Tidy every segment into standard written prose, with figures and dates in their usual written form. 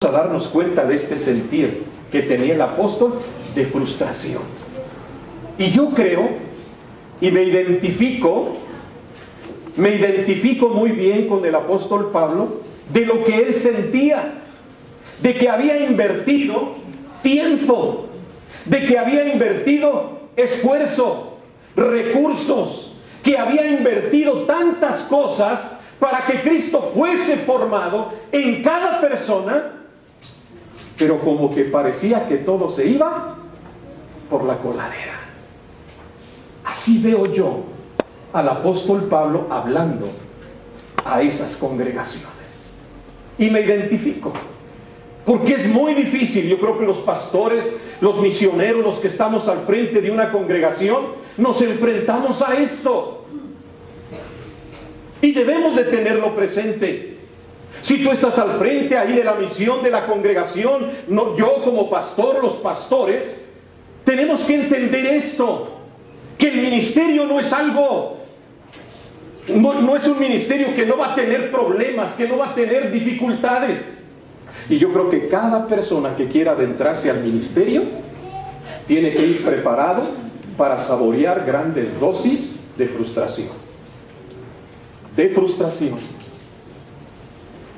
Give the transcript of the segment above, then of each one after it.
A darnos cuenta de este sentir que tenía el apóstol de frustración. Y yo creo y me identifico muy bien con el apóstol Pablo de lo que él sentía, de que había invertido tiempo, de que había invertido esfuerzo, recursos, que había invertido tantas cosas para que Cristo fuese formado en cada persona. Pero como que parecía que todo se iba por la coladera. Así veo yo al apóstol Pablo hablando a esas congregaciones. Y me identifico. Porque es muy difícil. Yo creo que los pastores, los misioneros, los que estamos al frente de una congregación, nos enfrentamos a esto. Y debemos de tenerlo presente. Si tú estás al frente ahí de la misión de la congregación, no, yo como pastor, los pastores, tenemos que entender esto, que el ministerio no es algo, no es un ministerio que no va a tener problemas, que no va a tener dificultades. Y yo creo que cada persona que quiera adentrarse al ministerio tiene que ir preparado para saborear grandes dosis de frustración. De frustración.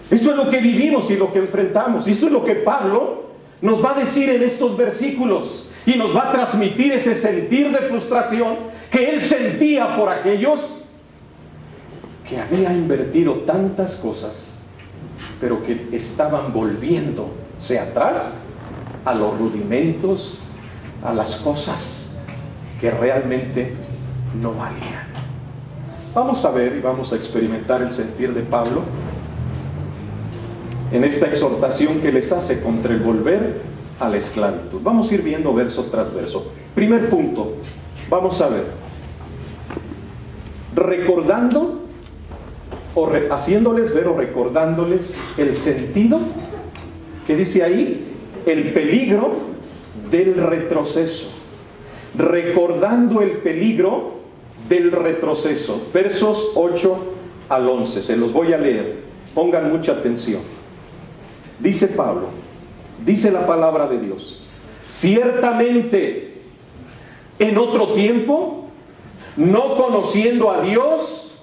Esto es lo que vivimos y lo que enfrentamos. Esto es lo que Pablo nos va a decir en estos versículos. Y nos va a transmitir ese sentir de frustración que él sentía por aquellos que había invertido tantas cosas, pero que estaban volviéndose atrás a los rudimentos, a las cosas que realmente no valían. Vamos a ver y vamos a experimentar el sentir de Pablo en esta exhortación que les hace contra el volver a la esclavitud. Vamos a ir viendo verso tras verso. Primer punto, vamos a ver. Recordando, haciéndoles ver o recordándoles el sentido, que dice ahí, el peligro del retroceso. Recordando el peligro del retroceso. Versos 8 al 11. Se los voy a leer. Pongan mucha atención. Dice Pablo, dice la palabra de Dios: ciertamente en otro tiempo, no conociendo a Dios,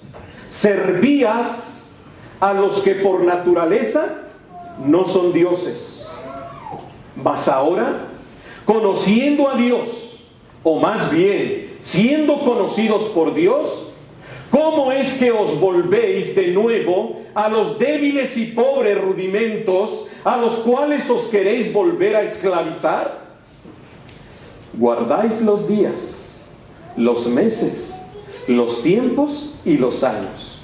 servías a los que por naturaleza no son dioses. Mas ahora, conociendo a Dios, o más bien siendo conocidos por Dios, ¿cómo es que os volvéis de nuevo a los débiles y pobres rudimentos a los cuales os queréis volver a esclavizar? Guardáis los días, los meses, los tiempos y los años.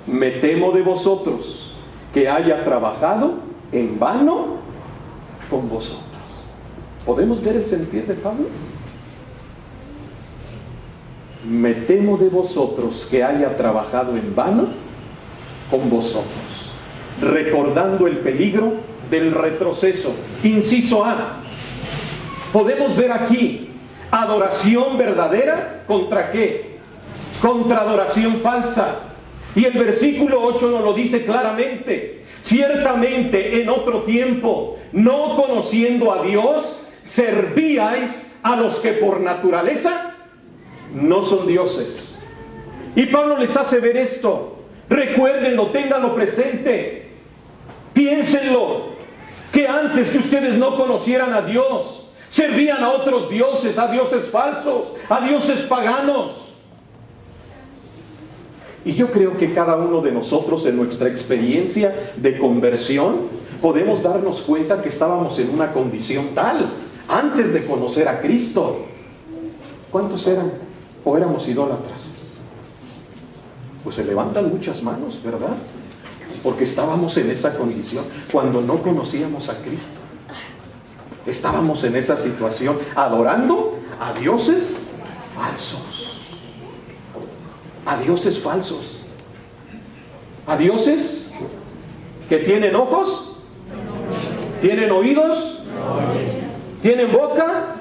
Me temo de vosotros que haya trabajado en vano con vosotros. ¿Podemos ver el sentir de Pablo? Me temo de vosotros que haya trabajado en vano con vosotros, recordando el peligro del retroceso. Inciso A. Podemos ver aquí adoración verdadera contra ¿qué? Contra adoración falsa. Y el versículo 8 nos lo dice claramente. Ciertamente en otro tiempo, no conociendo a Dios, servíais a los que por naturaleza no son dioses. Y Pablo les hace ver esto. Recuérdenlo, ténganlo presente. Piénsenlo, que antes que ustedes no conocieran a Dios, servían a otros dioses, a dioses falsos, a dioses paganos. Y yo creo que cada uno de nosotros, en nuestra experiencia de conversión, podemos darnos cuenta que estábamos en una condición tal antes de conocer a Cristo. ¿Cuántos eran o éramos idólatras? Pues se levantan muchas manos, ¿verdad? Porque estábamos en esa condición cuando no conocíamos a Cristo. Estábamos en esa situación, adorando a dioses falsos. A dioses falsos. A dioses que tienen ojos, tienen oídos, tienen boca,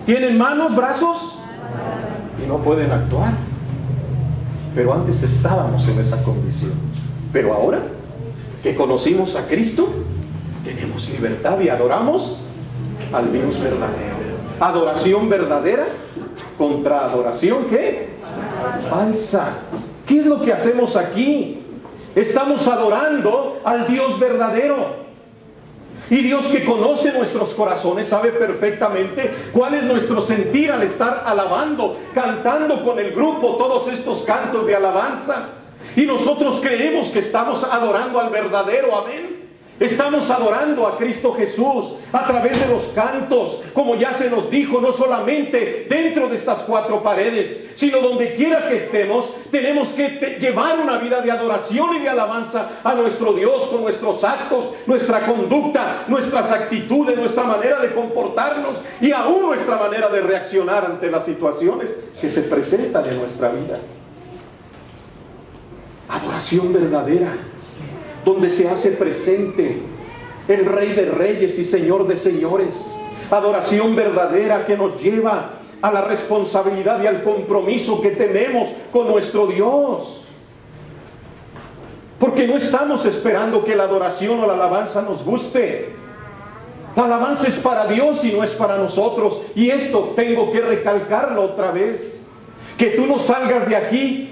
tienen manos, brazos, y no pueden actuar. Pero antes estábamos en esa condición. Pero ahora que conocimos a Cristo, tenemos tenemos libertad y adoramos al Dios verdadero. Adoración verdadera contra adoración, ¿qué? Falsa. ¿Qué es lo que hacemos aquí? Estamos adorando al Dios verdadero. Y Dios, que conoce nuestros corazones, sabe perfectamente cuál es nuestro sentir al estar alabando, cantando con el grupo todos estos cantos de alabanza. Y nosotros creemos que estamos adorando al verdadero, amén. Estamos adorando a Cristo Jesús a través de los cantos, como ya se nos dijo, no solamente dentro de estas cuatro paredes, sino donde quiera que estemos. Tenemos que llevar una vida de adoración y de alabanza a nuestro Dios con nuestros actos, nuestra conducta, nuestras actitudes, nuestra manera de comportarnos y aún nuestra manera de reaccionar ante las situaciones que se presentan en nuestra vida. Adoración verdadera, donde se hace presente el Rey de Reyes y Señor de Señores. Adoración verdadera que nos lleva a la responsabilidad y al compromiso que tenemos con nuestro Dios. Porque no estamos esperando que la adoración o la alabanza nos guste. La alabanza es para Dios y no es para nosotros. Y esto tengo que recalcarlo otra vez. Que tú no salgas de aquí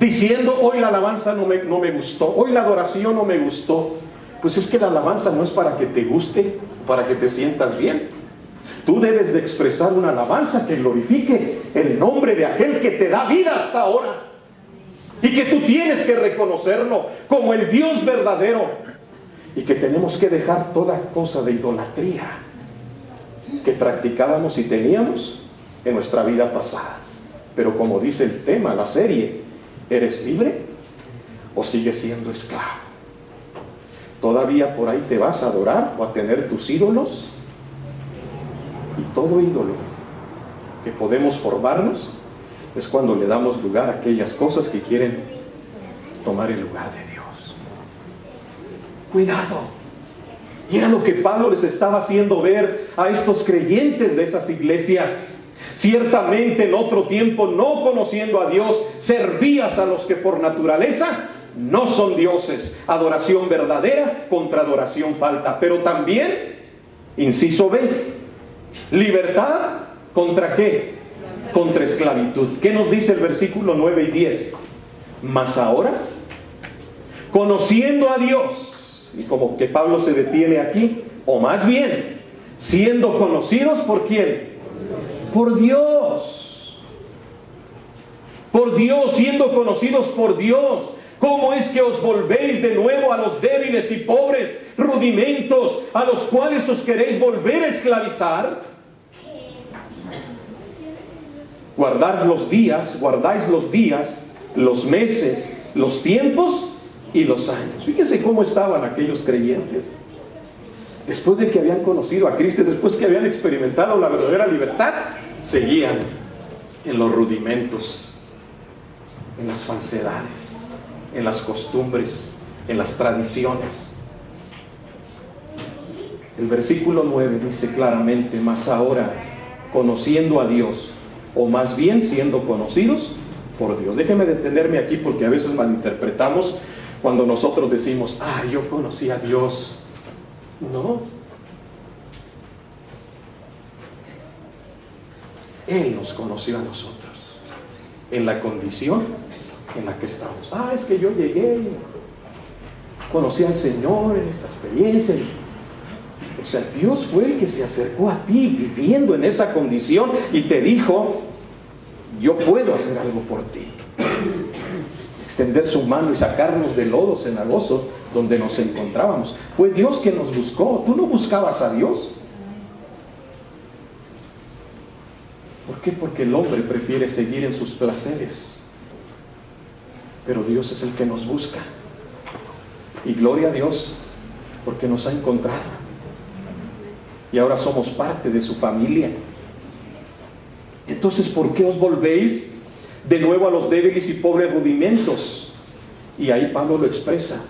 diciendo: hoy la alabanza no me gustó, hoy la adoración no me gustó. Pues es que la alabanza no es para que te guste, para que te sientas bien. Tú debes de expresar una alabanza que glorifique el nombre de aquel que te da vida hasta ahora, y que tú tienes que reconocerlo como el Dios verdadero, y que tenemos que dejar toda cosa de idolatría que practicábamos y teníamos en nuestra vida pasada. Pero como dice el tema, la serie, ¿eres libre o sigues siendo esclavo? ¿Todavía por ahí te vas a adorar o a tener tus ídolos? Y todo ídolo que podemos formarnos es cuando le damos lugar a aquellas cosas que quieren tomar el lugar de Dios. Cuidado. Y era lo que Pablo les estaba haciendo ver a estos creyentes de esas iglesias. Ciertamente en otro tiempo, no conociendo a Dios, servías a los que por naturaleza no son dioses. Adoración verdadera contra adoración falta. Pero también, inciso B, libertad contra ¿qué? Contra esclavitud. ¿Qué nos dice el versículo 9 y 10? Mas ahora, conociendo a Dios, y como que Pablo se detiene aquí, o más bien, siendo conocidos ¿por quién? Por Dios. Por Dios, siendo conocidos por Dios. ¿Cómo es que os volvéis de nuevo a los débiles y pobres rudimentos a los cuales os queréis volver a esclavizar? Guardáis los días, los meses, los tiempos y los años. Fíjense cómo estaban aquellos creyentes. Después de que habían conocido a Cristo, después que habían experimentado la verdadera libertad, seguían en los rudimentos, en las falsedades, en las costumbres, en las tradiciones. El versículo 9 dice claramente: mas ahora, conociendo a Dios, o más bien siendo conocidos por Dios. Déjeme detenerme aquí, porque a veces malinterpretamos cuando nosotros decimos: yo conocí a Dios. No. Él nos conoció a nosotros en la condición en la que estamos. Es que yo llegué, conocí al Señor en esta experiencia. O sea, Dios fue el que se acercó a ti viviendo en esa condición y te dijo: yo puedo hacer algo por ti. Extender su mano y sacarnos del lodo cenagoso donde nos encontrábamos. Fue Dios quien nos buscó. Tú no buscabas a Dios. ¿Por qué? Porque el hombre prefiere seguir en sus placeres, pero Dios es el que nos busca. Y gloria a Dios, porque nos ha encontrado y ahora somos parte de su familia. Entonces, ¿por qué os volvéis de nuevo a los débiles y pobres rudimentos? Y ahí Pablo lo expresa.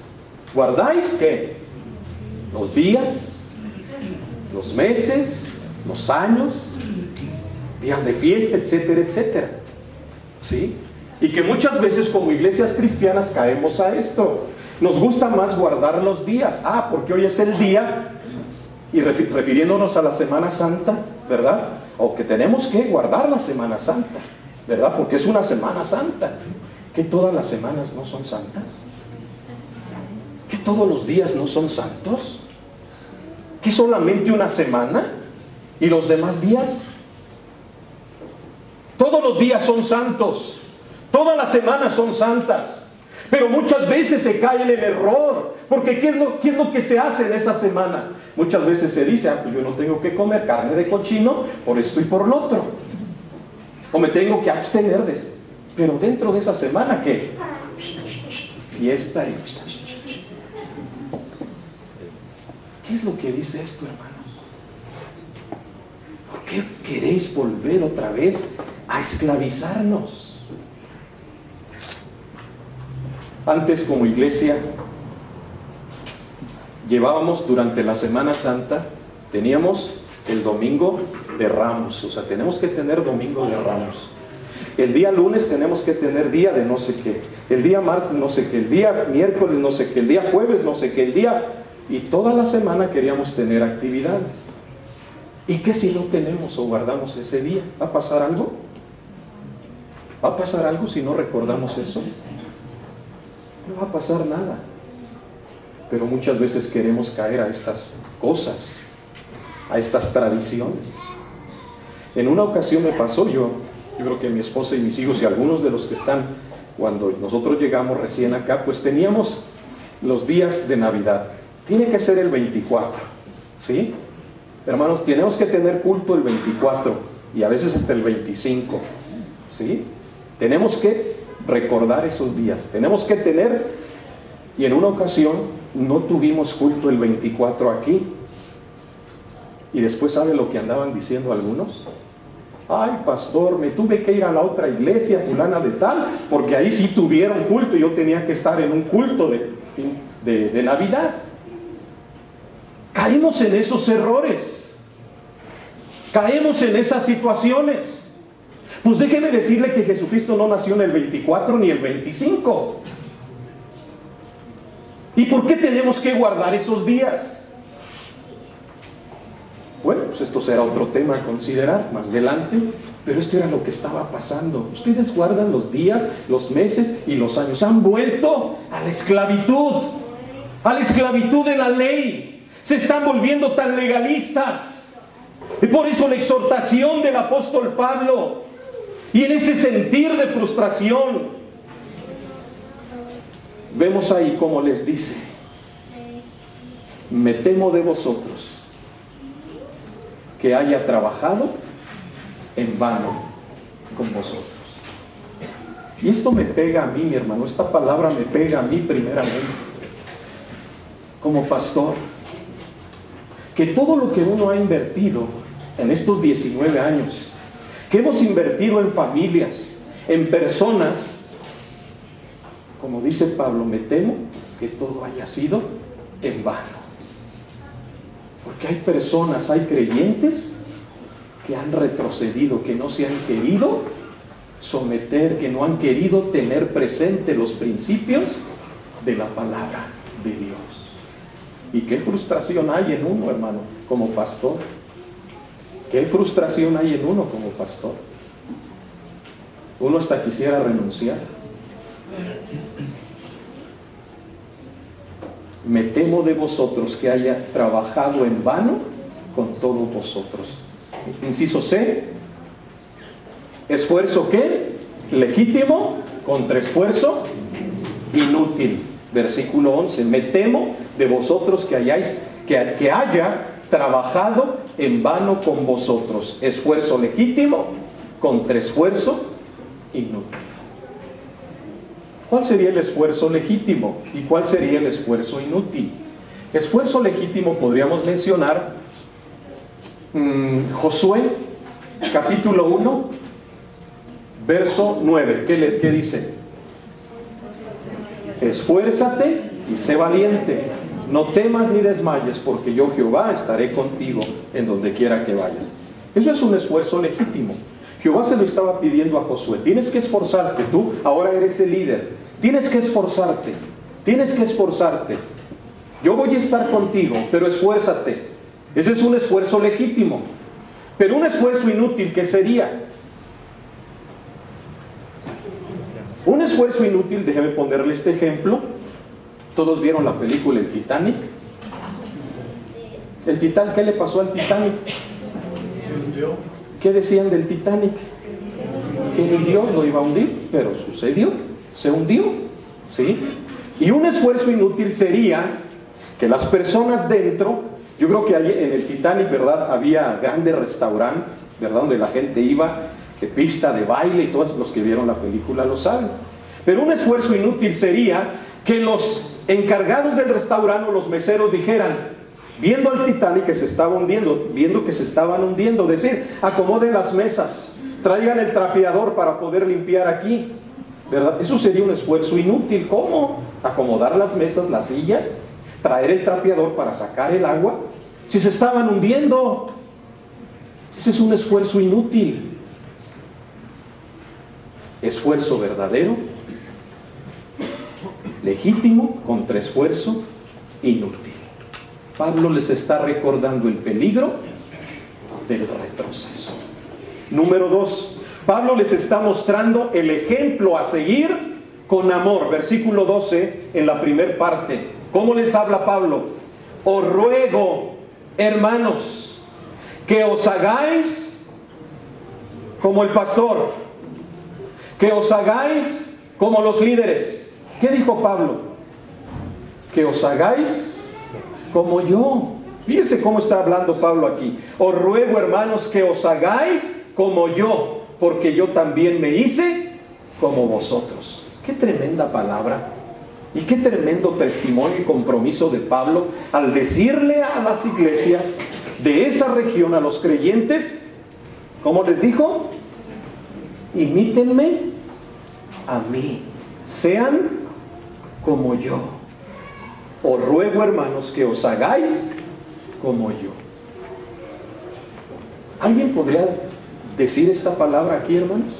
¿Guardáis qué? Los días, los meses, los años, días de fiesta, etcétera, etcétera. ¿Sí? Y que muchas veces como iglesias cristianas caemos a esto. Nos gusta más guardar los días. Porque hoy es el día, y refiriéndonos a la Semana Santa, ¿verdad? O que tenemos que guardar la Semana Santa, ¿verdad? Porque es una Semana Santa. ¿Que todas las semanas no son santas? ¿Que todos los días no son santos? ¿Que solamente una semana? ¿Y los demás días? Todos los días son santos. Todas las semanas son santas. Pero muchas veces se cae en el error. Porque ¿qué es lo que se hace en esa semana? Muchas veces se dice, pues yo no tengo que comer carne de cochino por esto y por lo otro. O me tengo que abstener de eso. Pero dentro de esa semana, ¿qué? Fiesta y... ¿Qué es lo que dice esto, hermanos? ¿Por qué queréis volver otra vez a esclavizarnos? Antes, como iglesia, llevábamos durante la Semana Santa, teníamos el Domingo de Ramos. O sea, tenemos que tener Domingo de Ramos. El día lunes tenemos que tener día de no sé qué. El día martes no sé qué. El día miércoles no sé qué. El día jueves no sé qué. El día... Y toda la semana queríamos tener actividades. ¿Y qué si no tenemos o guardamos ese día? ¿Va a pasar algo? ¿Va a pasar algo si no recordamos eso? No va a pasar nada. Pero muchas veces queremos caer a estas cosas, a estas tradiciones. En una ocasión me pasó, yo creo que mi esposa y mis hijos y algunos de los que están, cuando nosotros llegamos recién acá, pues teníamos los días de Navidad. Tiene que ser el 24, ¿sí? Hermanos, tenemos que tener culto el 24 y a veces hasta el 25, ¿sí? Tenemos que recordar esos días, tenemos que tener, y en una ocasión no tuvimos culto el 24 aquí, y después ¿sabe lo que andaban diciendo algunos? Ay, pastor, me tuve que ir a la otra iglesia, fulana de tal, porque ahí sí tuvieron culto y yo tenía que estar en un culto de Navidad. Caemos en esos errores, caemos en esas situaciones. Pues déjeme decirle que Jesucristo no nació en el 24 ni el 25. ¿Y por qué tenemos que guardar esos días? Bueno, pues esto será otro tema a considerar más adelante, pero esto era lo que estaba pasando. Ustedes guardan los días, los meses y los años. Han vuelto a la esclavitud de la ley. Se están volviendo tan legalistas. Y por eso la exhortación del apóstol Pablo, y en ese sentir de frustración, vemos ahí como les dice: me temo de vosotros que haya trabajado en vano con vosotros. Y esto me pega a mí, mi hermano, esta palabra me pega a mí primeramente, como pastor. Que todo lo que uno ha invertido en estos 19 años, que hemos invertido en familias, en personas, como dice Pablo, me temo que todo haya sido en vano. Porque hay personas, hay creyentes que han retrocedido, que no se han querido someter, que no han querido tener presente los principios de la palabra de Dios. Y qué frustración hay en uno, hermano, como pastor. Qué frustración hay en uno como pastor. Uno hasta quisiera renunciar. Me temo de vosotros que haya trabajado en vano con todos vosotros. Inciso C. ¿Esfuerzo qué? Legítimo contra esfuerzo inútil. Versículo 11. Me temo de vosotros que haya trabajado en vano con vosotros. Esfuerzo legítimo contra esfuerzo inútil. ¿Cuál sería el esfuerzo legítimo y cuál sería el esfuerzo inútil? Esfuerzo legítimo podríamos mencionar Josué capítulo 1 verso 9. ¿Qué dice? Esfuérzate y sé valiente, no temas ni desmayes, porque yo Jehová estaré contigo en donde quiera que vayas. Eso es un esfuerzo legítimo. Jehová se lo estaba pidiendo a Josué. Tienes que esforzarte, tú ahora eres el líder, tienes que esforzarte, Tienes que esforzarte. Yo voy a estar contigo, pero esfuérzate. Ese es un esfuerzo legítimo. Pero un esfuerzo inútil, ¿qué sería? Un esfuerzo inútil, déjeme ponerle este ejemplo. ¿Todos vieron la película El Titanic? El Titanic, ¿qué le pasó al Titanic? ¿Qué decían del Titanic? Que ni Dios lo iba a hundir, pero sucedió, se hundió, ¿sí? Y un esfuerzo inútil sería que las personas dentro, yo creo que ahí en el Titanic, ¿verdad? Había grandes restaurantes, ¿verdad? Donde la gente iba, de pista de baile, y todos los que vieron la película lo saben. Pero un esfuerzo inútil sería que los encargados del restaurante o los meseros dijeran, viendo al Titanic que se estaba hundiendo, viendo que se estaban hundiendo, decir, acomoden las mesas, traigan el trapeador para poder limpiar aquí, ¿verdad? Eso sería un esfuerzo inútil. ¿Cómo? Acomodar las mesas, las sillas, traer el trapeador para sacar el agua, si se estaban hundiendo. Ese es un esfuerzo inútil. Esfuerzo verdadero, legítimo, contra esfuerzo inútil. Pablo les está recordando el peligro del retroceso. Número 2, Pablo les está mostrando el ejemplo a seguir con amor. Versículo 12, en la primera parte. ¿Cómo les habla Pablo? Os ruego, hermanos, que os hagáis como el pastor, que os hagáis como los líderes. ¿Qué dijo Pablo? Que os hagáis como yo. Fíjense cómo está hablando Pablo aquí. Os ruego, hermanos, que os hagáis como yo, porque yo también me hice como vosotros. Qué tremenda palabra y qué tremendo testimonio y compromiso de Pablo al decirle a las iglesias de esa región, a los creyentes, ¿cómo les dijo? Imítenme a mí, sean como yo. Os ruego, hermanos, que os hagáis como yo. ¿Alguien podría decir esta palabra aquí, hermanos?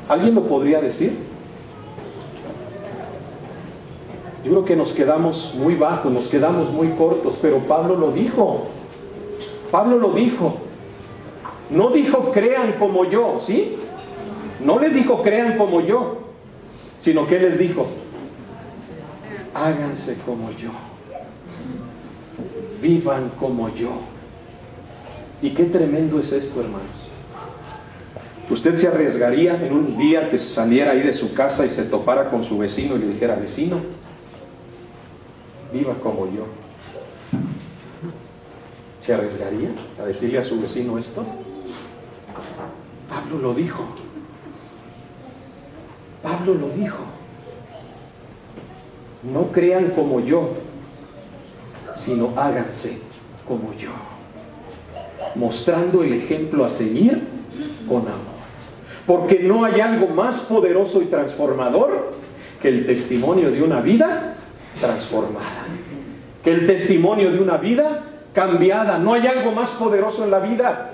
¿Alguien lo podría decir? Yo creo que nos quedamos muy bajos, nos quedamos muy cortos, pero Pablo lo dijo. Pablo lo dijo. No dijo crean como yo, ¿sí? No les dijo crean como yo, sino que les dijo háganse como yo, vivan como yo. Y qué tremendo es esto, hermanos. ¿Usted se arriesgaría en un día que saliera ahí de su casa y se topara con su vecino y le dijera, vecino, viva como yo? ¿Se arriesgaría a decirle a su vecino esto? Pablo lo dijo. Pablo lo dijo. No crean como yo, sino háganse como yo, mostrando el ejemplo a seguir con amor. Porque no hay algo más poderoso y transformador que el testimonio de una vida transformada, que el testimonio de una vida cambiada. No hay algo más poderoso en la vida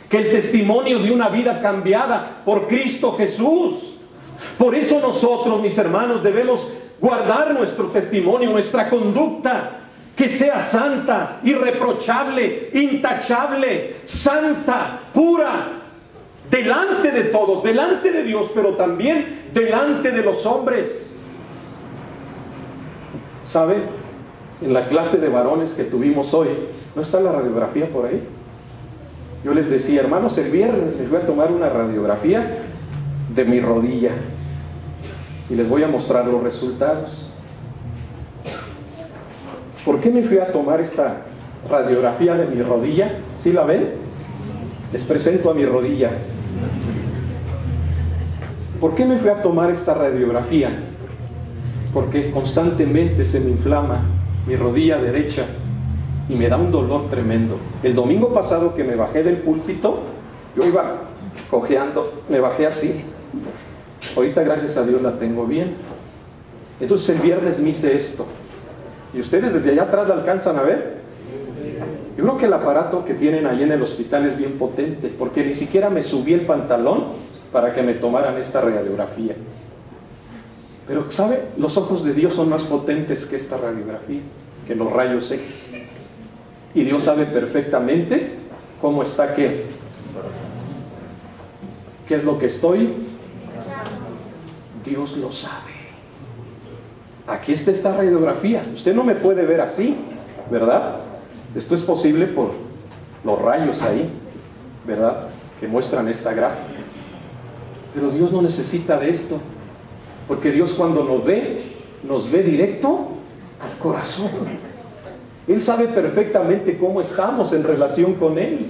que el testimonio de una vida cambiada por Cristo Jesús. Por eso nosotros, mis hermanos, debemos guardar nuestro testimonio, nuestra conducta, que sea santa, irreprochable, intachable, santa, pura, delante de todos, delante de Dios, pero también delante de los hombres. ¿Sabe? En la clase de varones que tuvimos hoy, ¿no está la radiografía por ahí? Yo les decía, hermanos, el viernes les voy a tomar una radiografía de mi rodilla y les voy a mostrar los resultados. ¿Por qué me fui a tomar esta radiografía de mi rodilla? ¿Sí la ven? Les presento a mi rodilla. ¿Por qué me fui a tomar esta radiografía? Porque constantemente se me inflama mi rodilla derecha y me da un dolor tremendo. El domingo pasado que me bajé del púlpito, yo iba cojeando, me bajé así. Ahorita, gracias a Dios, la tengo bien. Entonces el viernes me hice esto. ¿Y ustedes desde allá atrás la alcanzan a ver? Yo creo que el aparato que tienen ahí en el hospital es bien potente, porque ni siquiera me subí el pantalón para que me tomaran esta radiografía. Pero, ¿sabe? Los ojos de Dios son más potentes que esta radiografía, que los rayos X. Y Dios sabe perfectamente cómo está qué. ¿Qué es lo que estoy? Dios lo sabe. Aquí está esta radiografía. Usted no me puede ver así, ¿verdad? Esto es posible por los rayos ahí, ¿verdad? Que muestran esta gráfica. Pero Dios no necesita de esto, porque Dios cuando nos ve directo al corazón. Él sabe perfectamente cómo estamos en relación con Él.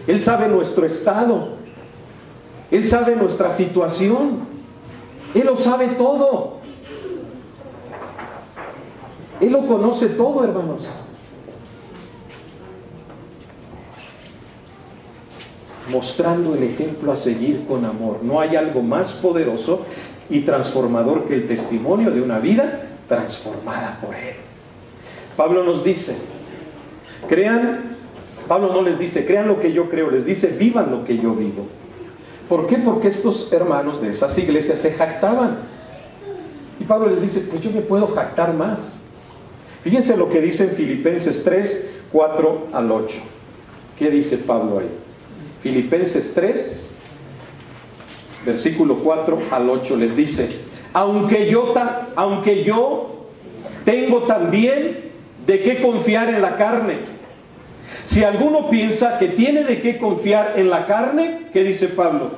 Él sabe nuestro estado. Él sabe nuestra situación. Él lo sabe todo. Él lo conoce todo, hermanos. Mostrando el ejemplo a seguir con amor. No hay algo más poderoso y transformador que el testimonio de una vida transformada por Él. Pablo nos dice, Pablo no les dice, crean lo que yo creo, les dice, vivan lo que yo vivo. ¿Por qué? Porque estos hermanos de esas iglesias se jactaban. Y Pablo les dice, pues yo me puedo jactar más. Fíjense lo que dice en Filipenses 3, 4 al 8. ¿Qué dice Pablo ahí? Filipenses 3, versículo 4 al 8 les dice, aunque yo tengo también de qué confiar en la carne. Si alguno piensa que tiene de qué confiar en la carne, ¿qué dice Pablo?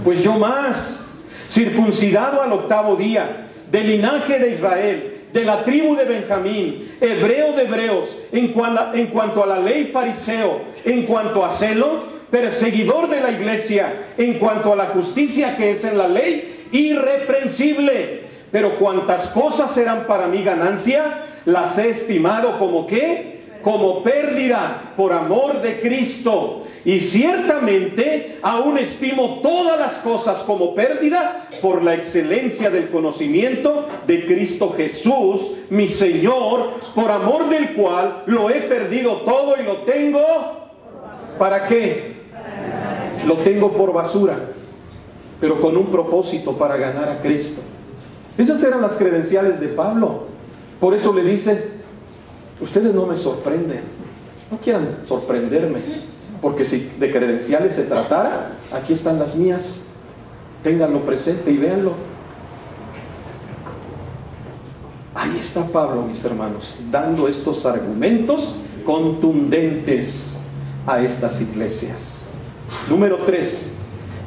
Pues yo más, circuncidado al 8º día, del linaje de Israel, de la tribu de Benjamín, hebreo de hebreos, en cuanto a la ley fariseo, en cuanto a celo, perseguidor de la iglesia, en cuanto a la justicia que es en la ley, irreprensible. Pero cuantas cosas eran para mí ganancia, las he estimado como ¿qué? Como pérdida por amor de Cristo. Y ciertamente aún estimo todas las cosas como pérdida por la excelencia del conocimiento de Cristo Jesús, mi Señor, por amor del cual lo he perdido todo y lo tengo. ¿Para qué? Lo tengo por basura, pero con un propósito, para ganar a Cristo. Esas eran las credenciales de Pablo. Por eso le dice, ustedes no me sorprenden, no quieran sorprenderme, porque si de credenciales se tratara, aquí están las mías, ténganlo presente y véanlo. Ahí está Pablo, mis hermanos, dando estos argumentos contundentes a estas iglesias. Número 3,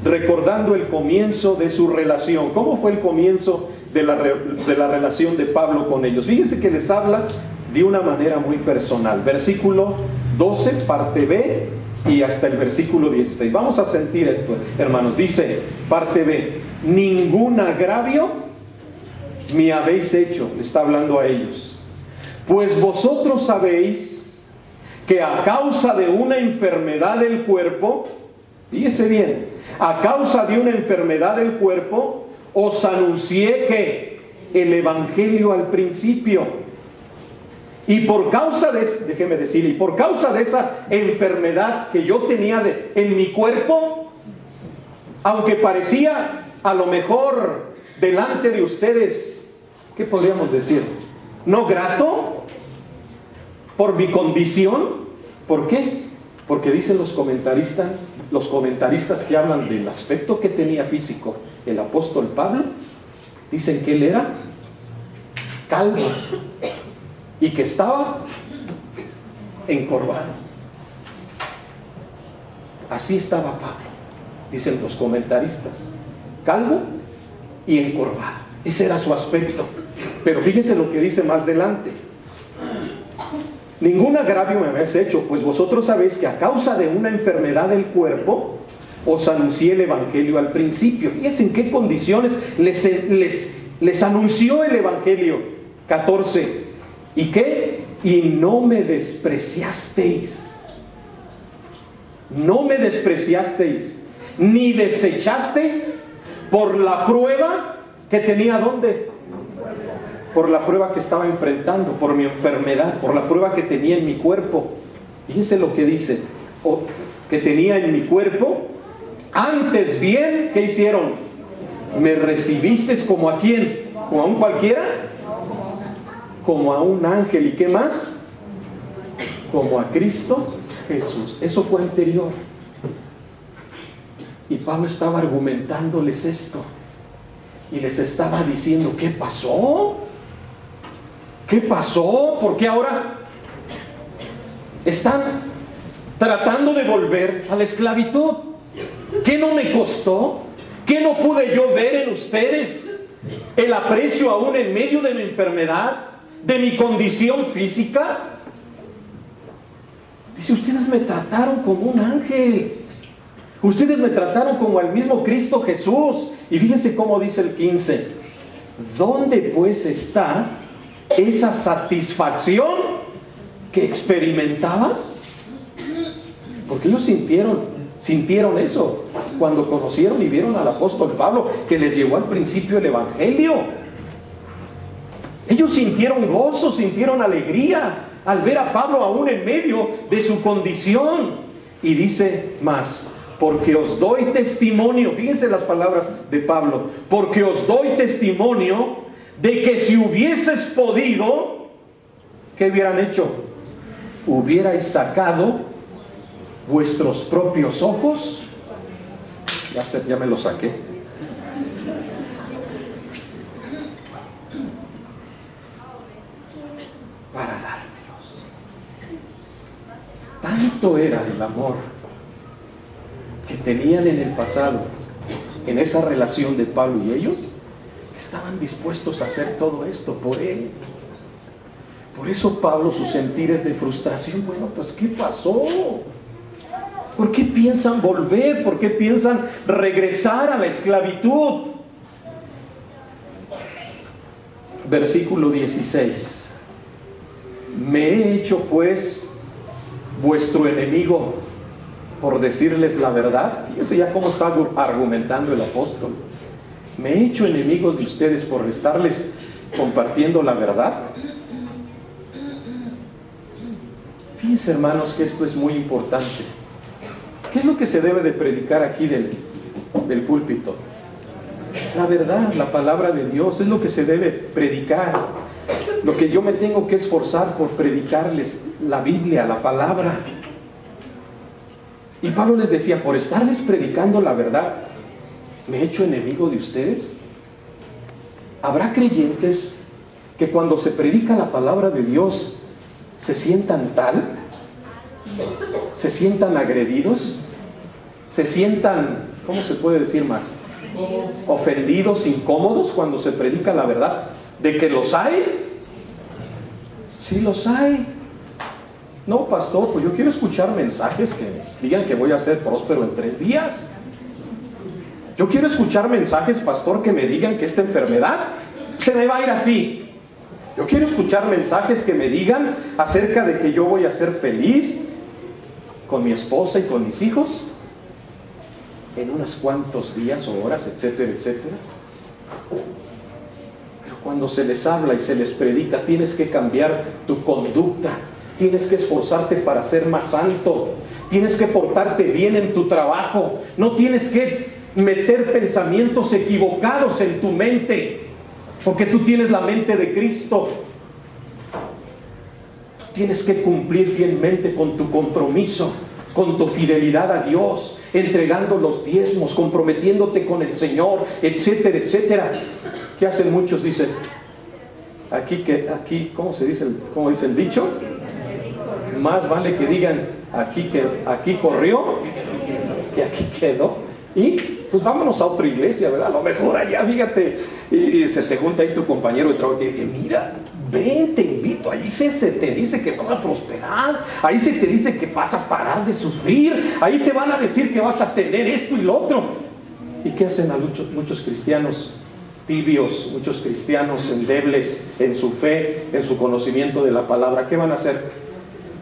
recordando el comienzo de su relación. ¿Cómo fue el comienzo de la relación de Pablo con ellos? Fíjense que les habla de una manera muy personal. Versículo 12, parte B, y hasta el versículo 16. Vamos a sentir esto, hermanos. Dice, parte B, ningún agravio me habéis hecho. Está hablando a ellos. Pues vosotros sabéis que a causa de una enfermedad del cuerpo, fíjese bien, a causa de una enfermedad del cuerpo, os anuncié que el evangelio al principio. Y por causa de, déjeme decirle, y por causa de esa enfermedad que yo tenía en mi cuerpo, aunque parecía a lo mejor delante de ustedes, ¿qué podríamos decir? No grato por mi condición. ¿Por qué? Porque dicen los comentaristas que hablan del aspecto que tenía físico el apóstol Pablo, dicen que él era calvo y que estaba encorvado. Así estaba Pablo, dicen los comentaristas, calvo y encorvado. Ese era su aspecto. Pero fíjense lo que dice más adelante. Ningún agravio me habéis hecho, pues vosotros sabéis que a causa de una enfermedad del cuerpo os anuncié el evangelio al principio. Fíjense en qué condiciones les anunció el evangelio. 14. ¿Y qué? Y no me despreciasteis. No me despreciasteis, ni desechasteis por la prueba que tenía. ¿Dónde? Por la prueba que estaba enfrentando, por mi enfermedad, por la prueba que tenía en mi cuerpo. Fíjense lo que dice, que tenía en mi cuerpo. Antes bien, ¿qué hicieron? Me recibisteis como a quién. ¿Como a un cualquiera? Como a un ángel. ¿Y qué más? Como a Cristo Jesús. Eso fue anterior. Y Pablo estaba argumentándoles esto. Y les estaba diciendo, ¿qué pasó? ¿Qué pasó? ¿Por qué ahora están tratando de volver a la esclavitud? ¿Qué no me costó? ¿Qué no pude yo ver en ustedes? El aprecio aún en medio de mi enfermedad, de mi condición física. Dice, ustedes me trataron como un ángel. Ustedes me trataron como al mismo Cristo Jesús. Y fíjense cómo dice el 15. ¿Dónde pues está esa satisfacción que experimentabas? Porque ellos sintieron eso cuando conocieron y vieron al apóstol Pablo, que les llevó al principio el evangelio. Ellos sintieron gozo, sintieron alegría al ver a Pablo aún en medio de su condición. Y dice más, porque os doy testimonio, fíjense las palabras de Pablo, porque os doy testimonio de que si hubieses podido, ¿qué hubieran hecho? Hubierais sacado vuestros propios ojos. Ya me lo saqué. Para dármelos. Tanto era el amor que tenían en el pasado, en esa relación de Pablo y ellos, que estaban dispuestos a hacer todo esto por él. Por eso Pablo, su sentir es de frustración. Bueno, pues ¿qué pasó? ¿Por qué piensan volver? ¿Por qué piensan regresar a la esclavitud? Versículo 16. Me he hecho pues vuestro enemigo por decirles la verdad. Fíjense ya cómo está argumentando el apóstol. Me he hecho enemigos de ustedes por estarles compartiendo la verdad. Fíjense, hermanos, que esto es muy importante. ¿Qué es lo que se debe de predicar aquí del púlpito? La verdad, la palabra de Dios, es lo que se debe predicar. Lo que yo me tengo que esforzar por predicarles, la Biblia, la palabra. Y Pablo les decía, por estarles predicando la verdad, ¿me he hecho enemigo de ustedes? ¿Habrá creyentes que cuando se predica la palabra de Dios se sientan se sientan agredidos, se sientan, ¿cómo se puede decir más? Ofendidos, incómodos cuando se predica la verdad? ¿De que los hay? Sí los hay. No, pastor, pues yo quiero escuchar mensajes que digan que voy a ser próspero en 3 días. Yo quiero escuchar mensajes, pastor, que me digan que esta enfermedad se me va a ir así. Yo quiero escuchar mensajes que me digan acerca de que yo voy a ser feliz con mi esposa y con mis hijos en unos cuantos días o horas, etcétera, etcétera. Pero cuando se les habla y se les predica, tienes que cambiar tu conducta, tienes que esforzarte para ser más santo, tienes que portarte bien en tu trabajo, no tienes que meter pensamientos equivocados en tu mente, porque tú tienes la mente de Cristo. Tienes que cumplir fielmente con tu compromiso, con tu fidelidad a Dios, entregando los diezmos, comprometiéndote con el Señor, etcétera, etcétera. ¿Qué hacen muchos? Dicen, aquí, ¿cómo dice el dicho? Más vale que digan, aquí corrió, que aquí quedó. Y pues vámonos a otra iglesia, ¿verdad? A lo mejor allá, fíjate, y se te junta ahí tu compañero de trabajo y te dice, mira, ven, te invito, ahí se te dice que vas a prosperar, ahí se te dice que vas a parar de sufrir, ahí te van a decir que vas a tener esto y lo otro. ¿Y qué hacen a muchos cristianos tibios, muchos cristianos endebles en su fe, en su conocimiento de la palabra? ¿Qué van a hacer?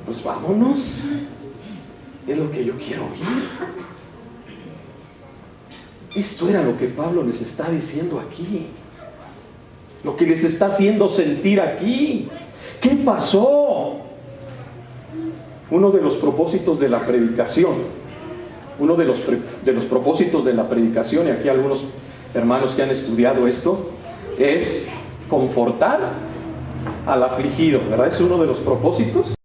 Pues vámonos, es lo que yo quiero oír. Esto era lo que Pablo les está diciendo aquí, lo que les está haciendo sentir aquí. ¿Qué pasó? Uno de los propósitos de la predicación, y aquí algunos hermanos que han estudiado esto, es confortar al afligido, ¿verdad? Es uno de los propósitos.